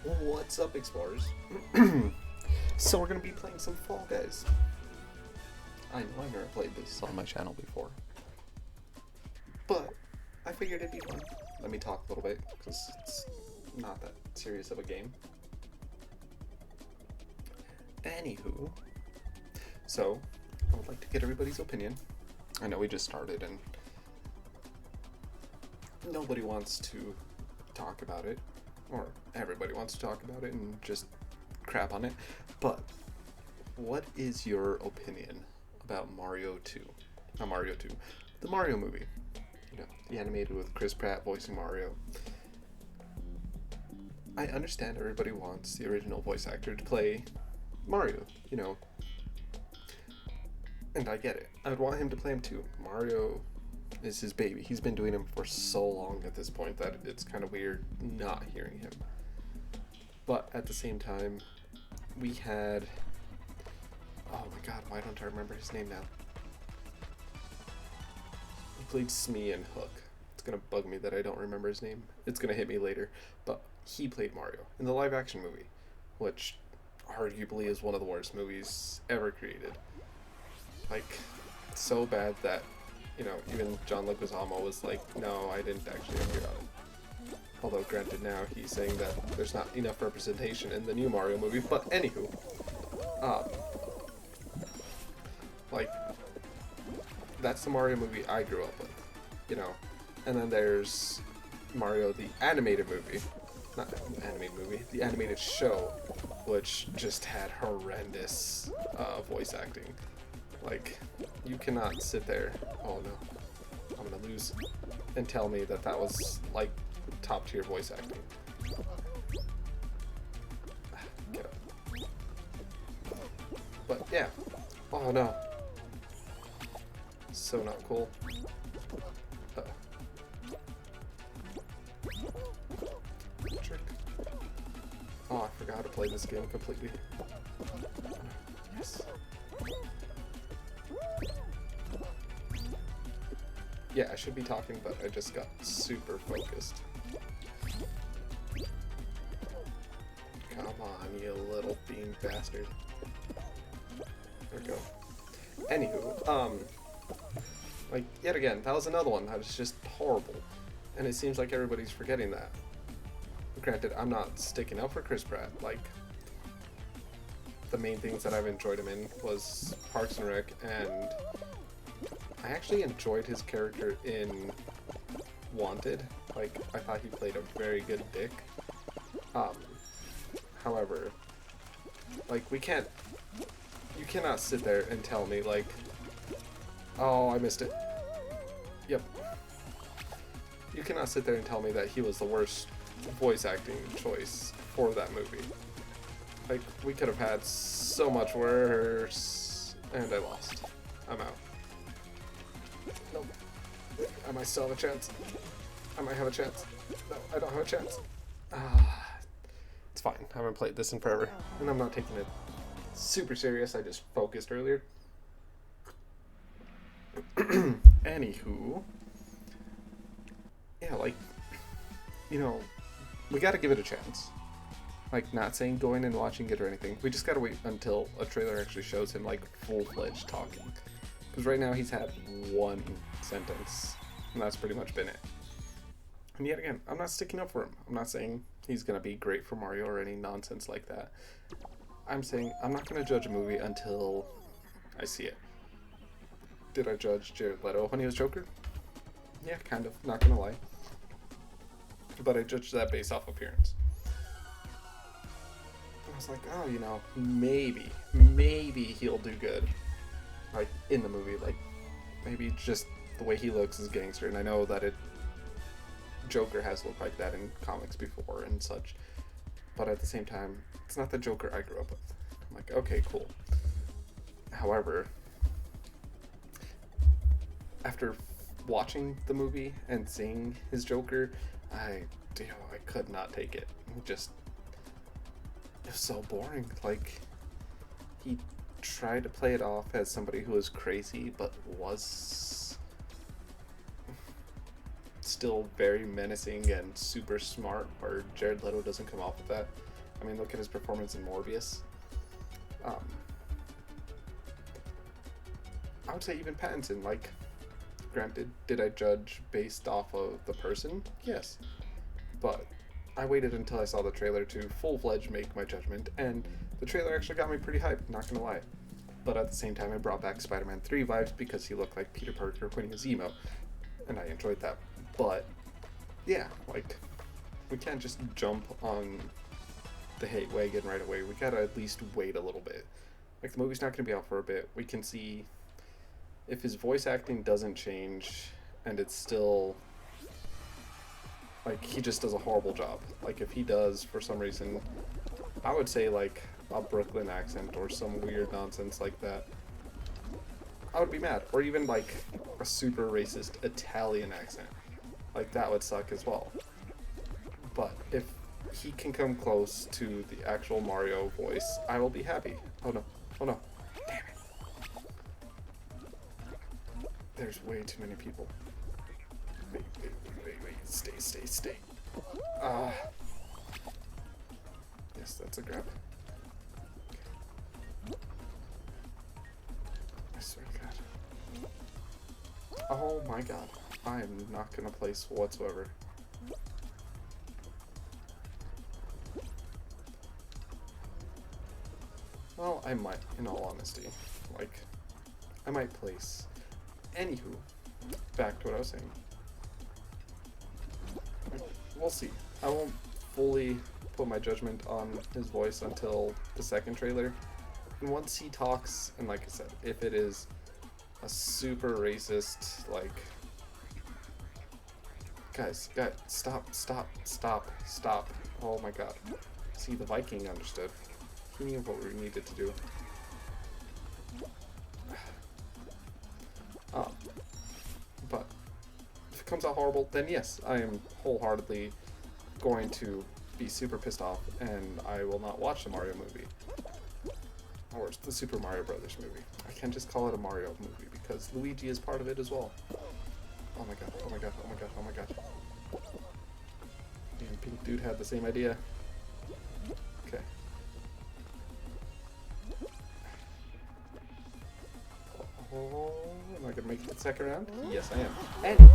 What's up, explorers? So we're gonna be playing some Fall Guys. I know I've never played this on my channel before, but I figured it'd be fun. Let me talk a little bit, because it's not that serious of a game. Anywho, so I would like to get everybody's opinion. I know we just started and nobody wants to talk about it, or everybody wants to talk about it and just crap on it, but what is your opinion about Mario 2? Not Mario 2, the Mario movie. You know, the animated with Chris Pratt voicing Mario. I understand everybody wants the original voice actor to play Mario, you know, and I get it. I would want him to play him too. Mario is his baby. He's been doing him for so long at this point that it's kind of weird not hearing him. But at the same time, we had... Oh my god, why don't I remember his name now? He played Smee and Hook. It's gonna bug me that I don't remember his name. It's gonna hit me later. But he played Mario in the live action movie, which arguably is one of the worst movies ever created. Like, so bad that, you know, even John Leguizamo was like, no, I didn't actually agree on it. Although, granted, now he's saying that there's not enough representation in the new Mario movie. But anywho, like, that's the Mario movie I grew up with, you know. And then there's Mario the animated movie, not the animated movie, the animated show, which just had horrendous voice acting. Like, you cannot sit there, oh no, I'm gonna lose, and tell me that that was like top tier voice acting. Get up. But yeah, oh no, so not cool. Trick. Oh, I forgot how to play this game completely. Yes. Yeah, I should be talking, but I just got super focused. Come on, you little bean bastard. There we go. Anywho, like, yet again, that was another one that was just horrible. And it seems like everybody's forgetting that. Granted, I'm not sticking up for Chris Pratt. Like, the main things that I've enjoyed him in was Parks and Rec, and I actually enjoyed his character in Wanted. Like, I thought he played a very good Dick. However, like, you cannot sit there and tell me, like, oh, I missed it. Yep. You cannot sit there and tell me that he was the worst voice acting choice for that movie. Like, we could have had so much worse, and I lost. I'm out. Nope. I might still have a chance. I might have a chance. No, I don't have a chance. It's fine. I haven't played this in forever, and I'm not taking it super serious. I just focused earlier. Anywho, yeah, like, you know, we gotta give it a chance. Like, not saying going and watching it or anything. We just gotta wait until a trailer actually shows him, like, full-fledged talking. Because right now he's had one sentence, and that's pretty much been it. And yet again, I'm not sticking up for him. I'm not saying he's gonna be great for Mario or any nonsense like that. I'm saying I'm not gonna judge a movie until I see it. Did I judge Jared Leto when he was Joker? Yeah, kind of. Not gonna lie. But I judged that based off appearance. I was like, oh, you know, maybe he'll do good. Like, in the movie, like, maybe just the way he looks is gangster. And I know that Joker has looked like that in comics before and such. But at the same time, it's not the Joker I grew up with. I'm like, okay, cool. However, after watching the movie and seeing his Joker, I could not take it. It was so boring. Like, he tried to play it off as somebody who was crazy, but was still very menacing and super smart, where Jared Leto doesn't come off with that. I mean, look at his performance in Morbius. I would say even Pattinson, like, granted, did I judge based off of the person? Yes. But I waited until I saw the trailer to full-fledged make my judgment, and the trailer actually got me pretty hyped, not gonna lie. But at the same time, it brought back Spider-Man 3 vibes because he looked like Peter Parker when he was emo, and I enjoyed that. But, yeah, like, we can't just jump on the hate wagon right away. We gotta at least wait a little bit. Like, the movie's not gonna be out for a bit. We can see if his voice acting doesn't change and it's still, like, he just does a horrible job. Like, if he does, for some reason, I would say, like, a Brooklyn accent or some weird nonsense like that, I would be mad. Or even, like, a super racist Italian accent. Like, that would suck as well. But if he can come close to the actual Mario voice, I will be happy. Oh no. Oh no. Damn it. There's way too many people. Wait. Stay. Yes, that's a grab. I swear to God. Oh my God. I am not gonna place whatsoever. Well, I might, in all honesty. Like, I might place. Anywho, back to what I was saying. We'll see. I won't fully put my judgment on his voice until the second trailer. And once he talks, and like I said, if it is a super racist, like... Guys, stop. Oh my God. See, the Viking understood. He knew what we needed to do. But if it comes out horrible, then yes, I am wholeheartedly going to be super pissed off, and I will not watch the Mario movie. Or the Super Mario Brothers movie. I can't just call it a Mario movie, because Luigi is part of it as well. Oh my God. Damn, Pink Dude had the same idea. Okay. Oh, am I gonna make it the second round? Yes, I am. Anyway,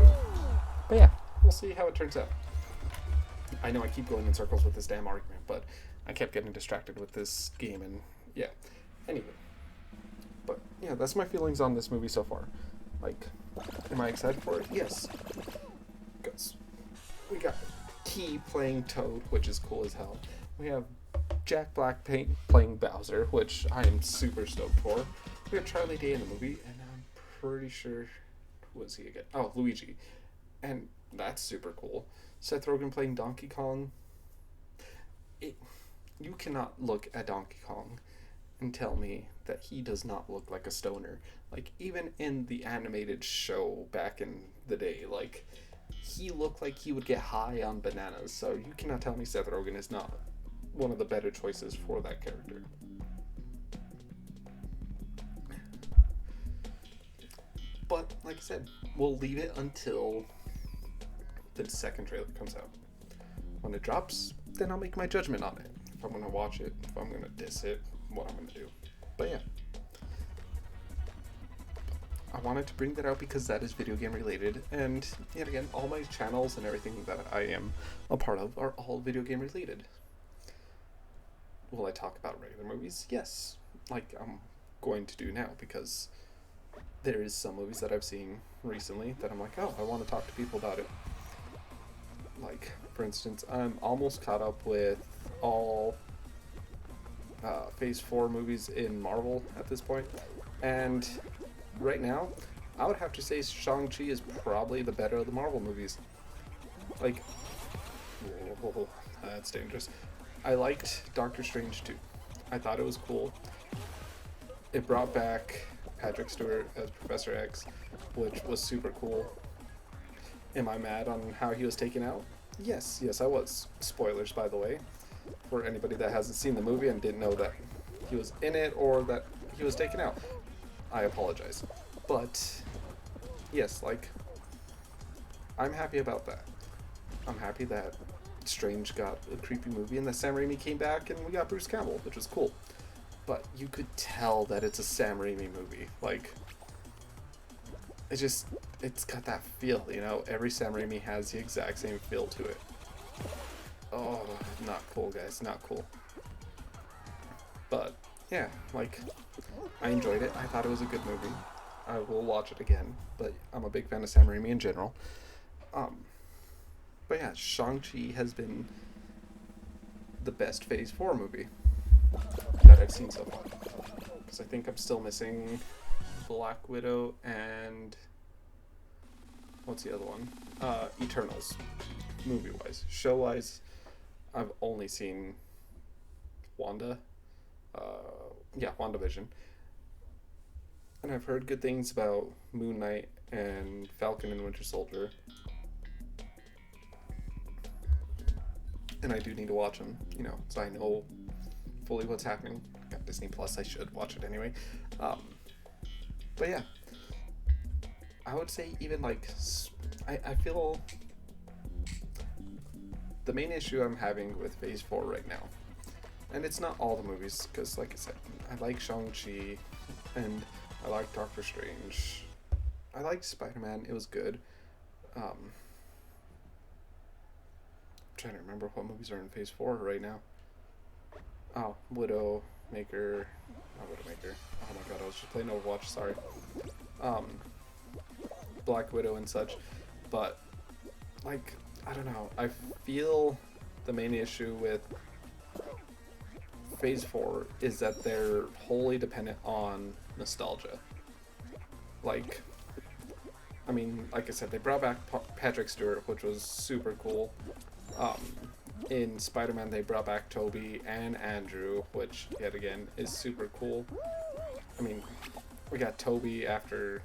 but yeah, we'll see how it turns out. I know I keep going in circles with this damn argument, but I kept getting distracted with this game, and yeah. Anyway, but yeah, that's my feelings on this movie so far. Like, am I excited for it? Yes, because we got Key playing Toad, which is cool as hell. We have Jack Black playing Bowser, which I am super stoked for. We have Charlie Day in the movie, and I'm pretty sure, who was he again? Oh, Luigi. And that's super cool. Seth Rogen playing Donkey Kong. You cannot look at Donkey Kong and tell me that he does not look like a stoner. Like, even in the animated show back in the day, like, he looked like he would get high on bananas. So you cannot tell me Seth Rogen is not one of the better choices for that character. But, like I said, we'll leave it until the second trailer comes out. When it drops, then I'll make my judgment on it. If I'm going to watch it, if I'm going to diss it, what I'm going to do. But yeah. I wanted to bring that out because that is video game related. And yet again, all my channels and everything that I am a part of are all video game related. Will I talk about regular movies? Yes. Like I'm going to do now, because there is some movies that I've seen recently that I'm like, oh, I want to talk to people about it. Like, for instance, I'm almost caught up with all Phase 4 movies in Marvel at this point. And right now, I would have to say Shang-Chi is probably the better of the Marvel movies. Like, whoa, that's dangerous. I liked Doctor Strange too. I thought it was cool. It brought back Patrick Stewart as Professor X, which was super cool. Am I mad on how he was taken out? Yes, I was. Spoilers, by the way, for anybody that hasn't seen the movie and didn't know that he was in it or that he was taken out. I apologize. But, yes, like, I'm happy about that. I'm happy that Strange got a creepy movie and that Sam Raimi came back and we got Bruce Campbell, which was cool. But you could tell that it's a Sam Raimi movie. Like, it's got that feel, you know? Every Sam Raimi has the exact same feel to it. Oh, not cool, guys. Not cool. But, yeah, like, I enjoyed it. I thought it was a good movie. I will watch it again, but I'm a big fan of Sam Raimi in general. Um, but yeah, Shang-Chi has been the best Phase 4 movie that I've seen so far. Because I think I'm still missing Black Widow and... what's the other one? Eternals, movie-wise. Show-wise, I've only seen WandaVision. And I've heard good things about Moon Knight and Falcon and Winter Soldier. And I do need to watch them, you know, so I know fully what's happening. Got Disney Plus, I should watch it anyway. But yeah, I would say even like, I feel the main issue I'm having with Phase 4 right now, and it's not all the movies, because like I said, I like Shang-Chi, and I like Doctor Strange. I liked Spider-Man, it was good. I'm trying to remember what movies are in Phase 4 right now. Oh, Widowmaker. Not Widowmaker. Oh my god, I was just playing Overwatch, sorry. Black Widow and such. But, like, I don't know. I feel the main issue with Phase 4 is that they're wholly dependent on nostalgia. Like, I mean, like I said, they brought back Patrick Stewart, which was super cool. In Spider-Man, they brought back Tobey and Andrew, which, yet again, is super cool. I mean, we got Tobey after...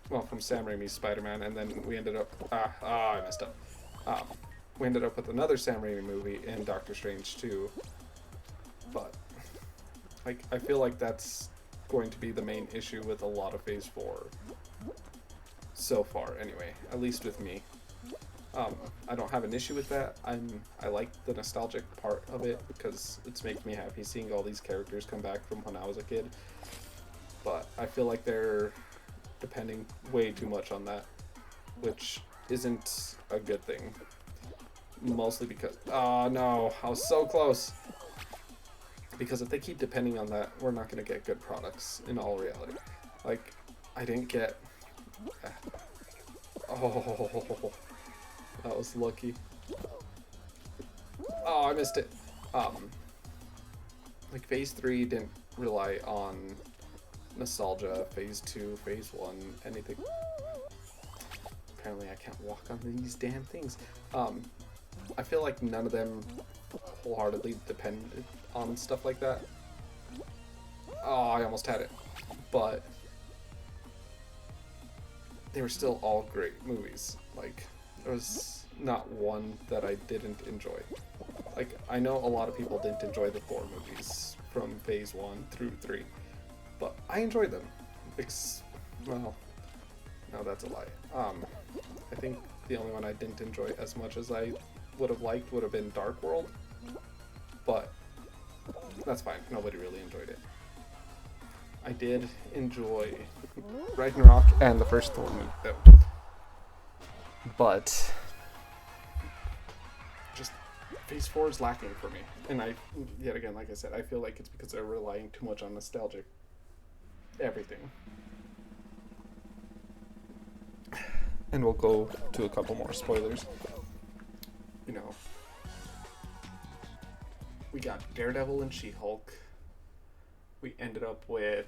well, from Sam Raimi's Spider-Man, and then we ended up... I messed up. We ended up with another Sam Raimi movie in Doctor Strange 2. But, like, I feel like that's going to be the main issue with a lot of Phase 4. So far, anyway. At least with me. I don't have an issue with that. I like the nostalgic part of it because it's making me happy seeing all these characters come back from when I was a kid. But I feel like they're depending way too much on that, which isn't a good thing. Mostly because... oh no, I was so close! Because if they keep depending on that, we're not going to get good products in all reality. Like, I didn't get... oh... that was lucky. Oh, I missed it. Like, Phase 3 didn't rely on nostalgia. Phase 2, Phase 1, anything. Apparently I can't walk on these damn things. I feel like none of them wholeheartedly depended on stuff like that. Oh, I almost had it. But they were still all great movies. Like, there was not one that I didn't enjoy. Like, I know a lot of people didn't enjoy the Thor movies from Phase 1 through 3, but I enjoyed them. Well, no, that's a lie. I think the only one I didn't enjoy as much as I would have liked would have been Dark World, but that's fine. Nobody really enjoyed it. I did enjoy Ragnarok and the first Thor movie, though. But just Phase 4 is lacking for me. And yet again, like I said, I feel like it's because they're relying too much on nostalgic everything. And we'll go to a couple more spoilers. You know, we got Daredevil and She-Hulk. We ended up with...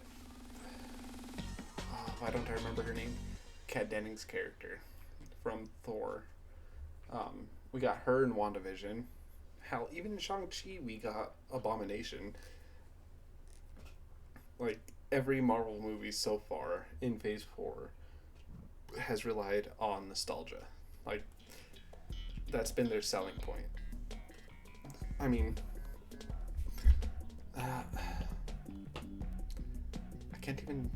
why don't I remember her name? Kat Dennings' character from Thor. We got her in WandaVision. Hell, even in Shang-Chi we got Abomination. Like, every Marvel movie so far in Phase 4 has relied on nostalgia. Like, that's been their selling point. I mean, I can't even...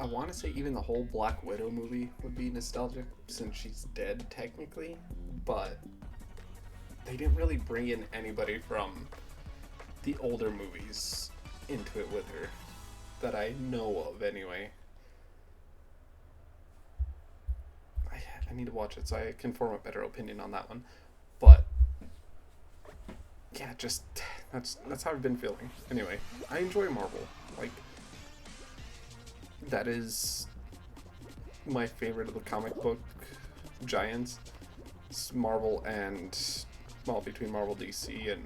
want to say even the whole Black Widow movie would be nostalgic since she's dead technically, but they didn't really bring in anybody from the older movies into it with her that I know of anyway. I need to watch it so I can form a better opinion on that one. But yeah, just that's how I've been feeling. Anyway, I enjoy Marvel. Like, that is my favorite of the comic book giants. It's Marvel and, well, between Marvel, DC, and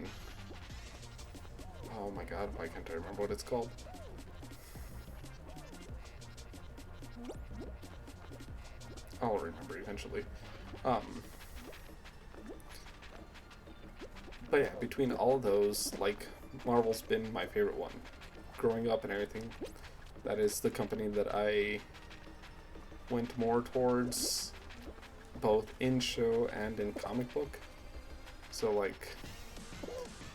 oh my god, why can't I remember what it's called? I'll remember eventually. But yeah, between all of those, like, Marvel's been my favorite one. Growing up and everything, that is the company that I went more towards, both in show and in comic book. So, like,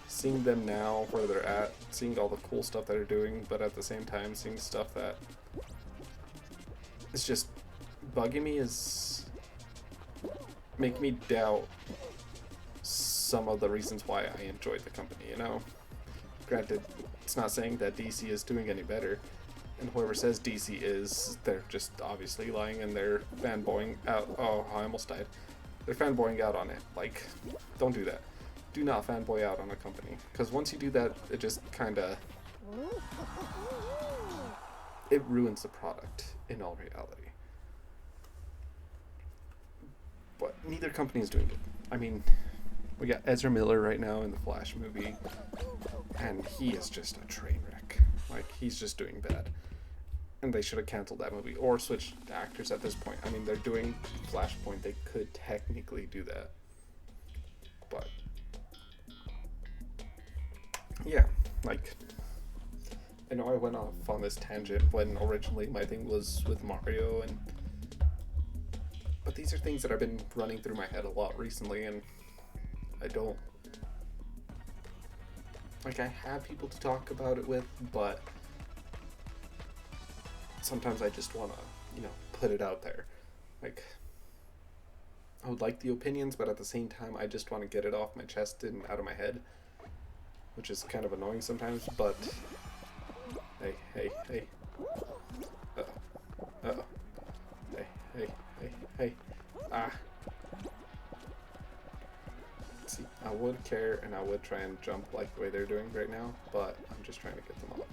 seeing them now, where they're at, seeing all the cool stuff that they're doing, but at the same time, seeing stuff that is just bugging me, is making me doubt some of the reasons why I enjoyed the company, you know? Granted, it's not saying that DC is doing any better, and whoever says DC is, they're just obviously lying and they're fanboying out. Oh, I almost died. They're fanboying out on it. Like, don't do that. Do not fanboy out on a company, because once you do that, it just kind of, it ruins the product in all reality. But neither company is doing it. I mean, we got Ezra Miller right now in the Flash movie, and he is just a train wreck. Like, he's just doing bad. And they should have canceled that movie, or switched actors at this point. I mean, they're doing Flashpoint, they could technically do that. But yeah, like, I know I went off on this tangent when originally my thing was with Mario, but these are things that I've been running through my head a lot recently, and I don't, like, I have people to talk about it with, but sometimes I just want to, put it out there. Like, I would like the opinions, but at the same time, I just want to get it off my chest and out of my head, which is kind of annoying sometimes, but hey. Uh-oh. Hey. Ah. See, I would care and I would try and jump like the way they're doing right now, but I'm just trying to get them up.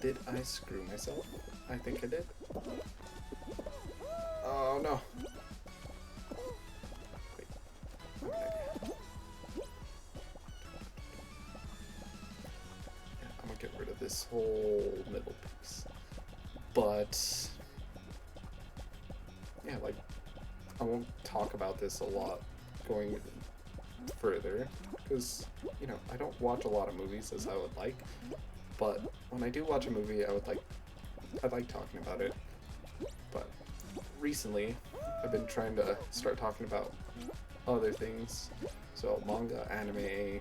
Did I screw myself? I think I did. Oh no. Wait. I have an idea. Yeah, I'm gonna get rid of this whole middle piece. But yeah, like, I won't talk about this a lot going further because, I don't watch a lot of movies as I would like. But when I do watch a movie, I like talking about it. But recently, I've been trying to start talking about other things. So manga, anime.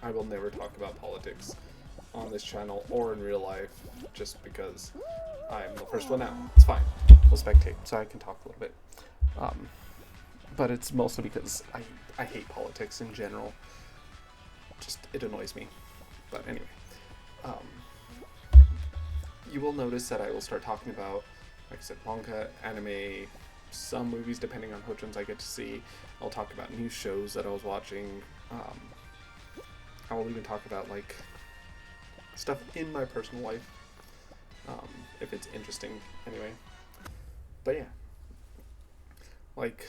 I will never talk about politics on this channel or in real life, just because I'm the first one out. It's fine. We'll spectate, so I can talk a little bit. But it's mostly because I hate politics in general. Just, it annoys me. But anyway, you will notice that I will start talking about, like I said, manga, anime, some movies depending on which ones I get to see. I'll talk about new shows that I was watching. I will even talk about, like, stuff in my personal life, if it's interesting anyway. But yeah, like,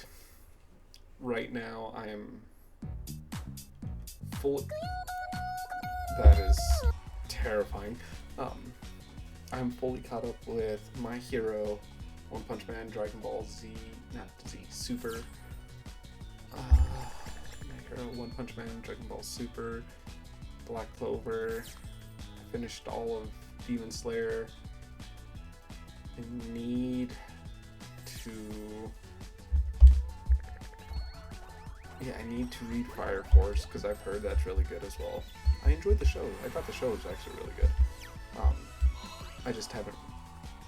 right now I am full. That is terrifying. I'm fully caught up with My Hero, One Punch Man, Dragon Ball Z, not Z, Super. My Hero, One Punch Man, Dragon Ball Super, Black Clover. I finished all of Demon Slayer. I need to... Yeah, I need to read Fire Force because I've heard that's really good as well. I enjoyed the show. I thought the show was actually really good. I just haven't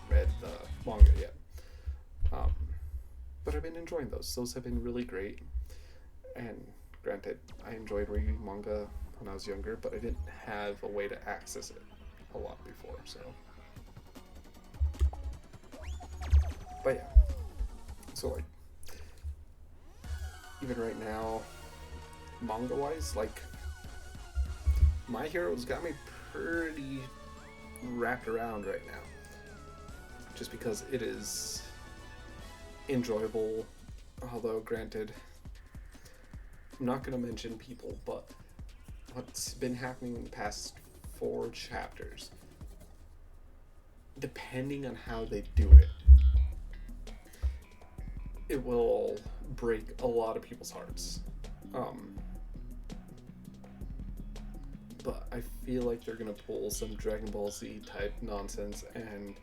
read the manga yet. But I've been enjoying those. Those have been really great. And granted, I enjoyed reading manga when I was younger, but I didn't have a way to access it a lot before, so. But yeah. So like, even right now, manga-wise, like, My Hero's got me pretty wrapped around right now. Just because it is enjoyable, although granted, I'm not going to mention people, but what's been happening in the past 4 chapters, depending on how they do it, it will break a lot of people's hearts. But I feel like they're gonna pull some Dragon Ball Z type nonsense, and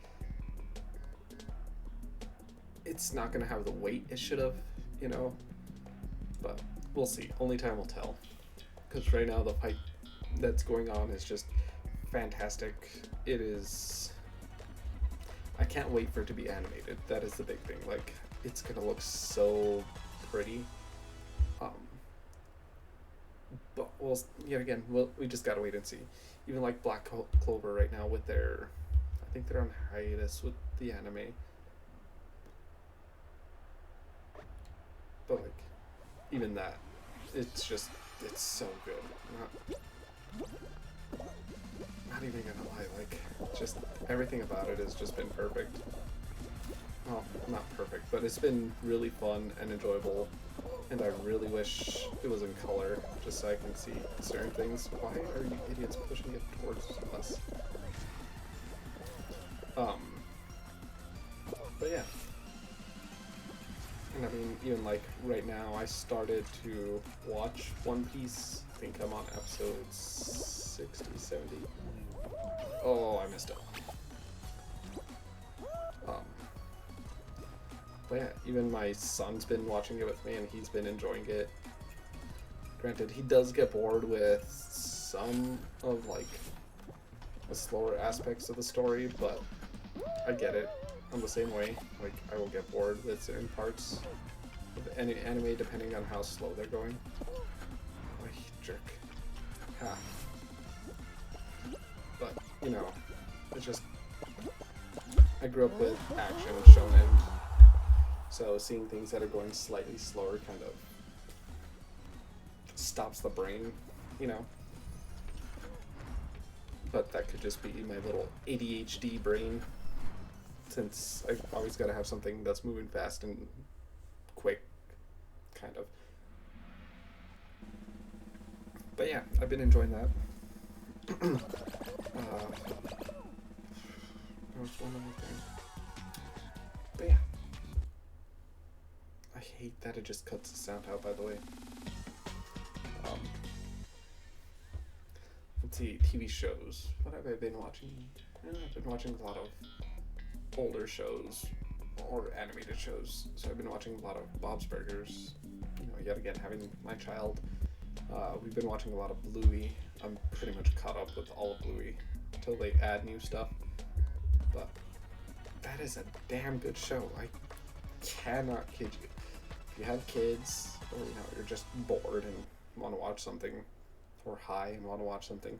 it's not gonna have the weight it should have, you know. But we'll see. Only time will tell. Because right now the fight that's going on is just fantastic. It is. I can't wait for it to be animated. That is the big thing. Like, it's gonna look so pretty. But we'll, yet again, we just gotta wait and see. Even like Black Clover right now with their, I think they're on hiatus with the anime. But like, even that, it's so good. Not even gonna lie, like, just everything about it has just been perfect. Well, not perfect, but it's been really fun and enjoyable, and I really wish it was in color, just so I can see certain things. Why are you idiots pushing it towards us? But yeah. And I mean, even like right now, I started to watch One Piece. I think I'm on episode 60, 70. Oh, I missed it. But yeah, even my son's been watching it with me, and he's been enjoying it. Granted, he does get bored with some of like the slower aspects of the story, but I get it. I'm the same way. Like, I will get bored with certain parts of any anime depending on how slow they're going. Oh, jerk. Ha. But, you know, it's just, I grew up with action shonen, so seeing things that are going slightly slower kind of stops the brain, you know. But that could just be my little ADHD brain, since I've always got to have something that's moving fast and quick, kind of. But yeah, I've been enjoying that. There was one other thing. But yeah. I hate that it just cuts the sound out, by the way. Let's see, TV shows. What have I been watching? I've been watching a lot of older shows or animated shows. So I've been watching a lot of Bob's Burgers. You know, yet again, having my child. We've been watching a lot of Bluey. I'm pretty much caught up with all of Bluey until they add new stuff. But that is a damn good show. I cannot kid you. If you have kids, or you know, you're just bored and want to watch something, or high and want to watch something,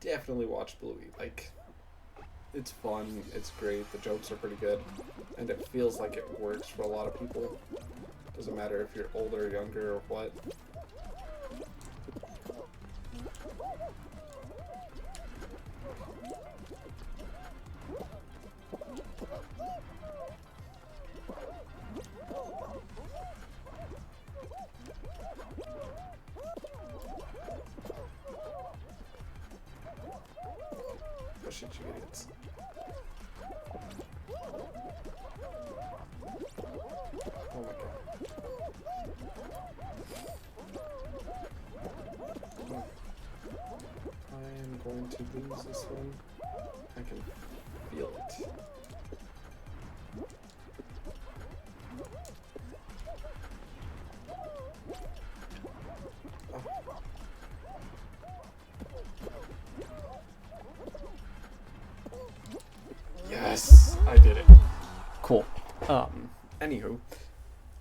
definitely watch Bluey. Like, it's fun, it's great, the jokes are pretty good, and it feels like it works for a lot of people. Doesn't matter if you're older, younger, or what. Oh shit, you idiots. Oh my god. I am going to lose this one. I can feel it.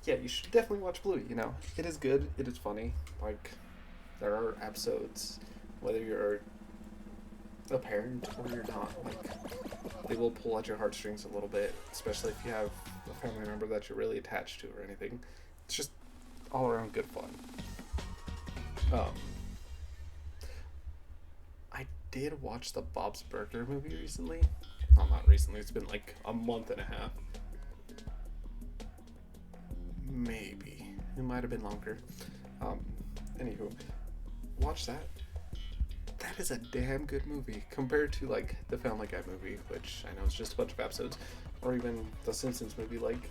yeah, you should definitely watch Bluey. You know, it is good. It is funny. Like, there are episodes, whether you're a parent or you're not, like, they will pull at your heartstrings a little bit, especially if you have a family member that you're really attached to or anything. It's just all around good fun. Um, I did watch the Bob's Burger movie recently. Well, not recently. It's been like a month and a half. Maybe. It might have been longer. Anywho, watch that. That is a damn good movie compared to like the Family Guy movie, which I know is just a bunch of episodes, or even the Simpsons movie. Like,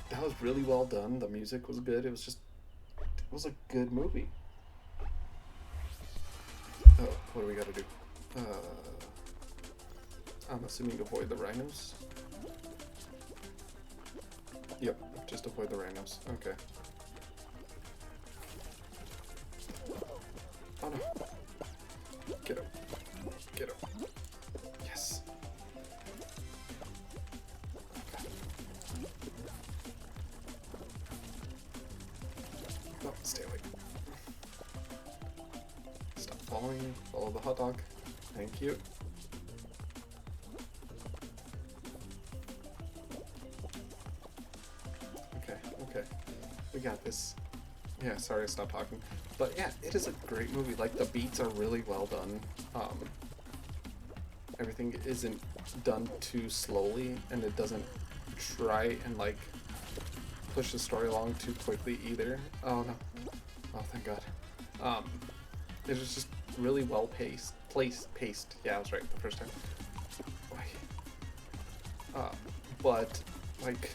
that was really well done. The music was good. It was a good movie. Oh, what do we gotta do? I'm assuming avoid the rhinos. Yep, just avoid the rhinos. Okay. Oh no. Get him. Get him. Yes. Okay. No, stay away. Stop following me. Follow the hot dog. Thank you. Okay. We got this. Yeah, sorry I stopped talking. But yeah, it is a great movie. Like, the beats are really well done. Everything isn't done too slowly, and it doesn't try and, like, push the story along too quickly either. Oh no. Oh, thank God. It was just really well paced. Yeah, I was right the first time. But, like,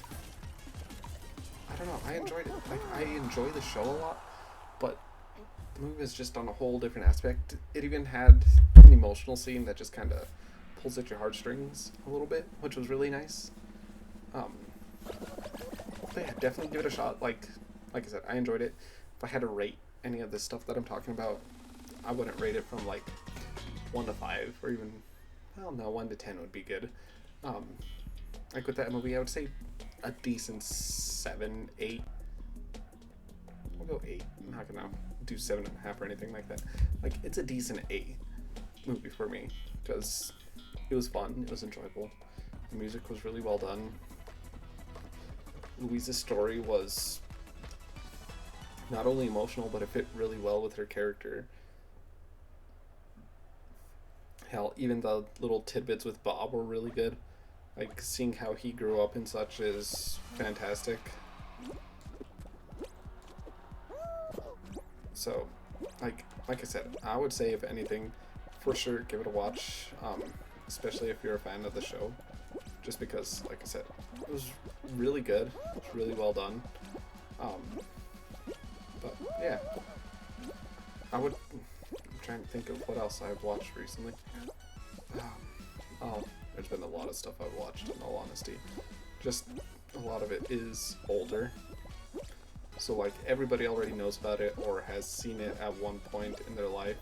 I don't know, I enjoyed it. Like, I enjoy the show a lot, but the movie is just on a whole different aspect. It even had an emotional scene that just kind of pulls at your heartstrings a little bit, which was really nice. But yeah, definitely give it a shot. Like I said, I enjoyed it. If I had to rate any of this stuff that I'm talking about, I wouldn't rate it from like 1 to 5, or even, well, no, 1 to 10 would be good. Like with that movie, I would say a decent 7, 8. I'll go 8. I'm not gonna do 7.5 or anything like that. Like, it's a decent 8 movie for me, because it was fun, it was enjoyable, the music was really well done. Louise's story was not only emotional, but it fit really well with her character. Hell, even the little tidbits with Bob were really good. Like, seeing how he grew up and such is fantastic. So, like I said, I would say, if anything, for sure give it a watch, especially if you're a fan of the show. Just because, like I said, it was really good. It was really well done. But yeah, I'm trying to think of what else I've watched recently. There's been a lot of stuff I've watched, in all honesty. Just a lot of it is older. So, like, everybody already knows about it or has seen it at one point in their life.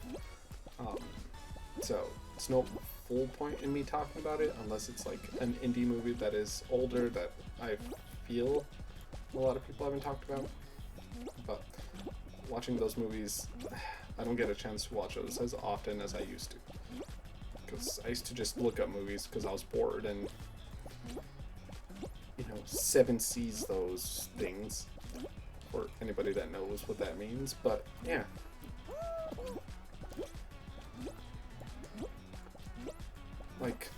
So, it's no full point in me talking about it unless it's, like, an indie movie that is older that I feel a lot of people haven't talked about. But watching those movies, I don't get a chance to watch those as often as I used to. Because I used to just look up movies because I was bored and, 7 C's those things. For anybody that knows what that means, but yeah. Like,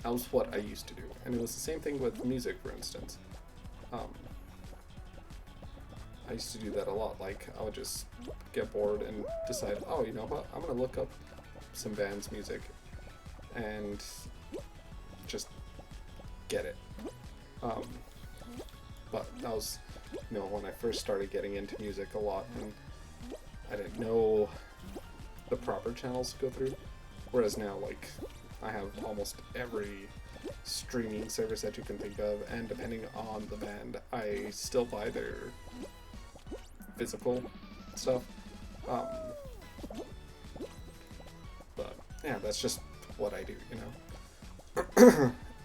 that was what I used to do, and it was the same thing with music, for instance. I used to do that a lot. Like, I would just get bored and decide, oh, you know what, I'm gonna look up some band's music and just get it. But that was, when I first started getting into music a lot, and I didn't know the proper channels to go through. Whereas now, like, I have almost every streaming service that you can think of, and depending on the band, I still buy their physical stuff. But yeah, that's just what I do,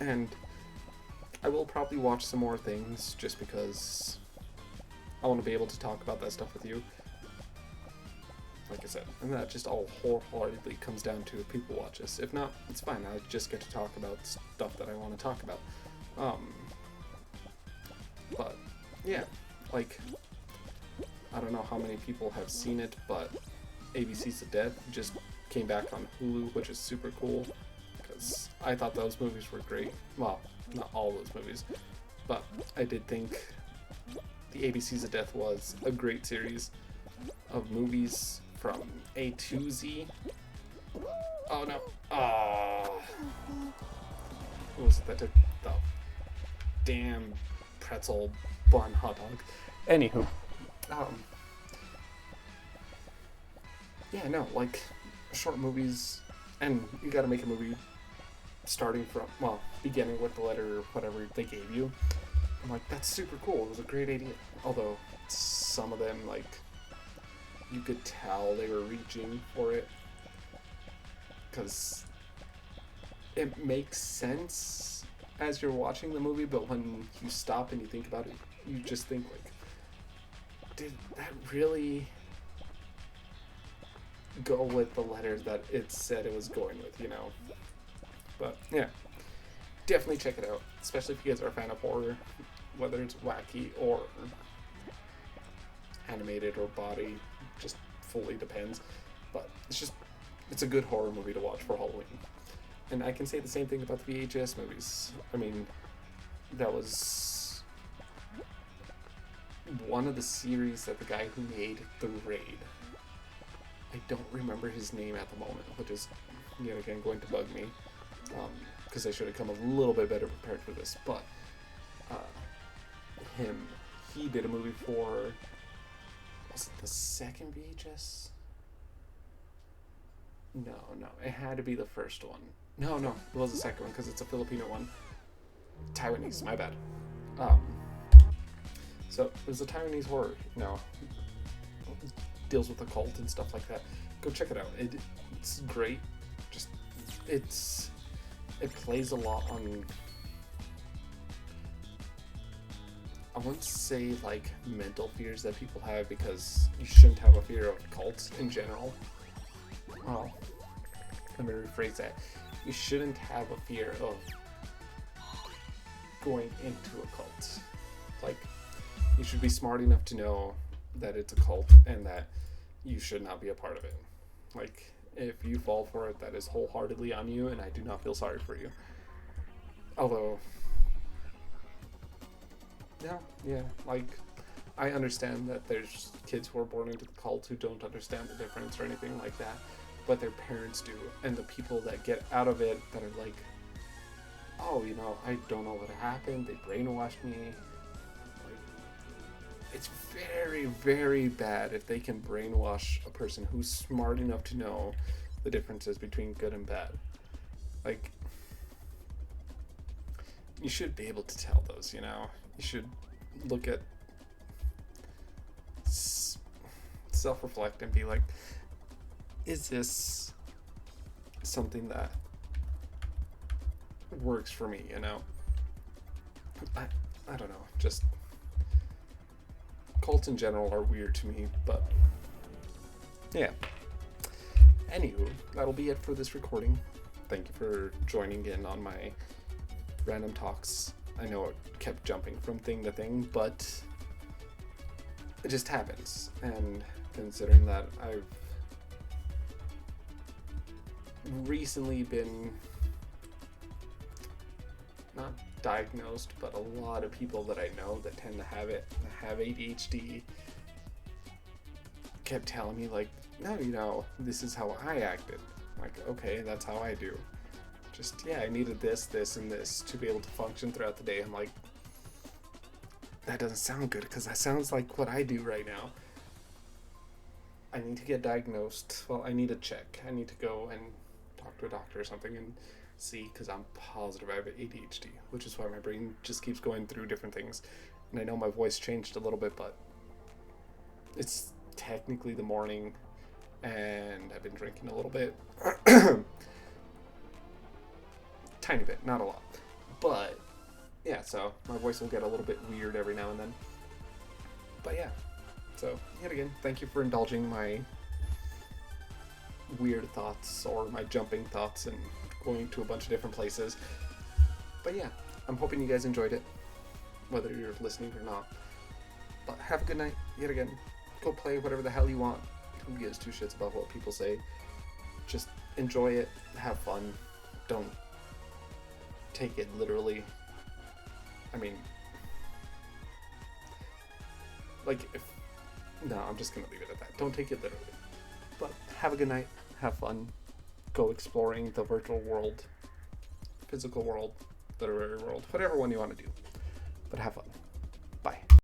And I will probably watch some more things just because I want to be able to talk about that stuff with you. Like I said, and that just all wholeheartedly comes down to if people watch this. If not, it's fine. I just get to talk about stuff that I want to talk about. But yeah, like, I don't know how many people have seen it, but ABC's The Dead just came back on Hulu, which is super cool because I thought those movies were great. Well, not all those movies, but I did think the ABC's of Death was a great series of movies from A to Z. Oh no. Oh. What was it that took the damn pretzel bun hot dog? Anywho. Yeah, no, like, short movies, and you gotta make a movie starting from, well, beginning with the letter or whatever they gave you. I'm like, that's super cool. It was a great idea. Although, some of them, like, you could tell they were reaching for it. Because it makes sense as you're watching the movie, but when you stop and you think about it, you just think, like, did that really go with the letters that it said it was going with, you know? But, yeah. Definitely check it out, especially if you guys are a fan of horror, whether it's wacky or animated or body, just fully depends. But it's a good horror movie to watch for Halloween. And I can say the same thing about the VHS movies. I mean, that was one of the series that the guy who made The Raid, I don't remember his name at the moment, which is, yet again, going to bug me, because I should have come a little bit better prepared for this, but he did a movie for, was it the second VHS? No, it had to be the first one. No, it was the second one, because it's a Filipino one. Taiwanese, my bad. So, it was a Taiwanese horror, you know, deals with the cult and stuff like that. Go check it out. It's great. Just, it plays a lot on, I wouldn't say like mental fears that people have, because you shouldn't have a fear of cults in general. Oh, let me rephrase that. You shouldn't have a fear of going into a cult. Like, you should be smart enough to know that it's a cult and that you should not be a part of it. Like, if you fall for it, that is wholeheartedly on you, and I do not feel sorry for you. Although, yeah, like, I understand that there's kids who are born into the cult who don't understand the difference or anything like that, but their parents do, and the people that get out of it that are like, oh, you know, I don't know what happened, they brainwashed me. It's very, very bad if they can brainwash a person who's smart enough to know the differences between good and bad. Like, you should be able to tell those, you know? You should look at, self-reflect and be like, is this something that works for me, you know? I don't know, just cults in general are weird to me, but yeah. Anywho, that'll be it for this recording. Thank you for joining in on my random talks. I know it kept jumping from thing to thing, but it just happens. And considering that I've recently been not diagnosed, but a lot of people that I know that tend to have ADHD kept telling me, like, no, you know, this is how I acted. Like, okay, that's how I do. Just, yeah, I needed this, and this to be able to function throughout the day. I'm like, that doesn't sound good, because that sounds like what I do right now. I need to get diagnosed. Well, I need a check. I need to go and talk to a doctor or something and see, because I'm positive I have ADHD, which is why my brain just keeps going through different things. And I know my voice changed a little bit, but it's technically the morning, and I've been drinking a little bit. Tiny bit, not a lot. But yeah, so my voice will get a little bit weird every now and then. But yeah, so yet again, thank you for indulging my weird thoughts or my jumping thoughts and going to a bunch of different places. But yeah, I'm hoping you guys enjoyed it, whether you're listening or not. But have a good night, yet again. Go play whatever the hell you want. Who gives two shits about what people say? Just enjoy it, have fun. Don't take it literally. I mean, like, if. No, I'm just gonna leave it at that. Don't take it literally. But have a good night, have fun. Go exploring the virtual world, physical world, literary world, whatever one you want to do. But have fun.